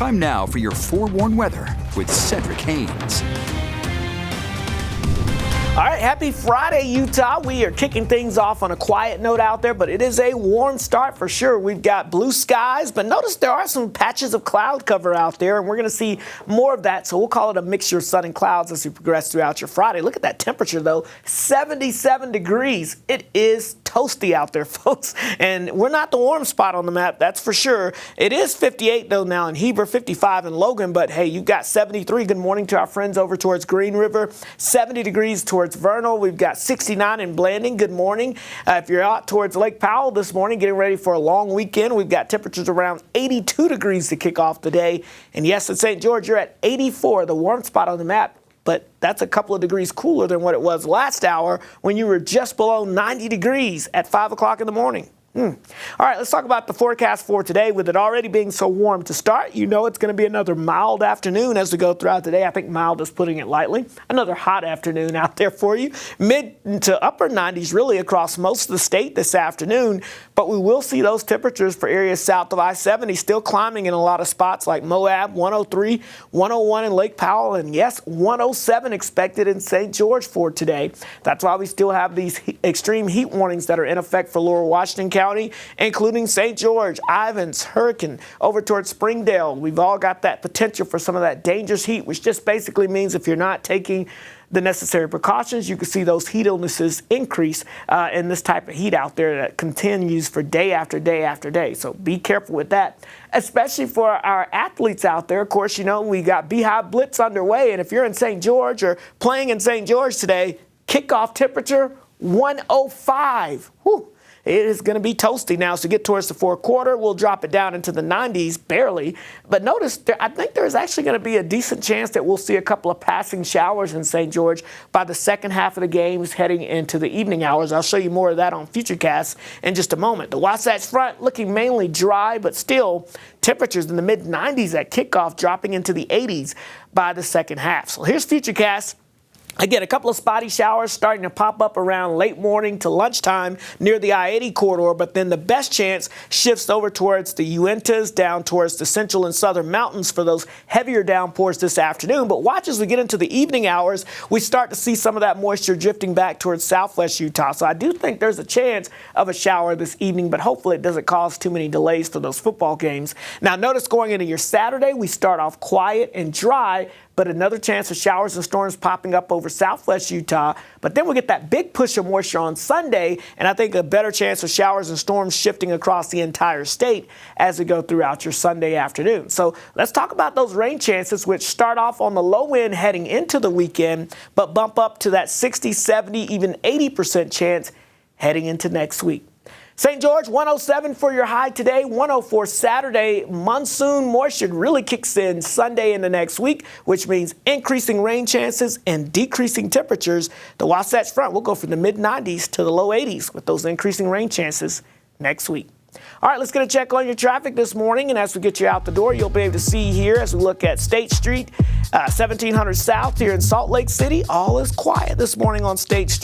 Time now for your forewarned weather with Cedric Haynes. All right, happy Friday, Utah. We are kicking things off on a quiet note out there, but it is a warm start for sure. We've got blue skies, but notice there are some patches of cloud cover out there, and we're going to see more of that. So we'll call it a mixture of sun and clouds as we progress throughout your Friday. Look at that temperature, though, 77 degrees. It is toasty out there, folks, and we're not the warm spot on the map, that's for sure. It is 58, though, now in Heber, 55 in Logan, but hey, you've got 73. Good morning to our friends over towards Green River, 70 degrees towards Vernal. We've got 69 in Blanding. Good morning. If you're out towards Lake Powell this morning, getting ready for a long weekend, we've got temperatures around 82 degrees to kick off the day. And yes, in St. George, you're at 84, the warm spot on the map. But that's a couple of degrees cooler than what it was last hour when you were just below 90 degrees at 5 o'clock in the morning. All right, let's talk about the forecast for today. With it already being so warm to start, you know it's going to be another mild afternoon as we go throughout the day. I think mild is putting it lightly. Another hot afternoon out there for you. Mid to upper 90s really across most of the state this afternoon. But we will see those temperatures for areas south of I-70 still climbing in a lot of spots like Moab, 103, 101 in Lake Powell, and yes, 107 expected in St. George for today. That's why we still have these extreme heat warnings that are in effect for Lower Washington County, including St. George, Ivins, Hurricane, over towards Springdale. We've all got that potential for some of that dangerous heat, which just basically means if you're not taking the necessary precautions, you can see those heat illnesses increase in this type of heat out there that continues for day after day after day. So be careful with that, especially for our athletes out there. Of course, you know, we got Beehive Blitz underway, and if you're in St. George or playing in St. George today, kickoff temperature 105. Whew. It is going to be toasty now. So get towards the fourth quarter, we'll drop it down into the 90s, barely. But notice, I think there's actually going to be a decent chance that we'll see a couple of passing showers in St. George by the second half of the games heading into the evening hours. I'll show you more of that on Futurecast in just a moment. The Wasatch Front looking mainly dry, but still temperatures in the mid-90s at kickoff, dropping into the 80s by the second half. So here's Futurecast. Again, a couple of spotty showers starting to pop up around late morning to lunchtime near the I-80 corridor, but then the best chance shifts over towards the Uintas, down towards the central and southern mountains for those heavier downpours this afternoon. But watch as we get into the evening hours, we start to see some of that moisture drifting back towards southwest Utah. So I do think there's a chance of a shower this evening, but hopefully it doesn't cause too many delays for those football games. Now, notice going into your Saturday, we start off quiet and dry, but another chance of showers and storms popping up over southwest Utah. But then we get that big push of moisture on Sunday, and I think a better chance of showers and storms shifting across the entire state as we go throughout your Sunday afternoon. So let's talk about those rain chances, which start off on the low end heading into the weekend, but bump up to that 60, 70, even 80% chance heading into next week. St. George, 107 for your high today, 104 Saturday. Monsoon moisture really kicks in Sunday into next week, which means increasing rain chances and decreasing temperatures. The Wasatch Front will go from the mid-90s to the low 80s with those increasing rain chances next week. All right, let's get a check on your traffic this morning, and as we get you out the door, you'll be able to see here as we look at State Street, 1700 South here in Salt Lake City. All is quiet this morning on State Street.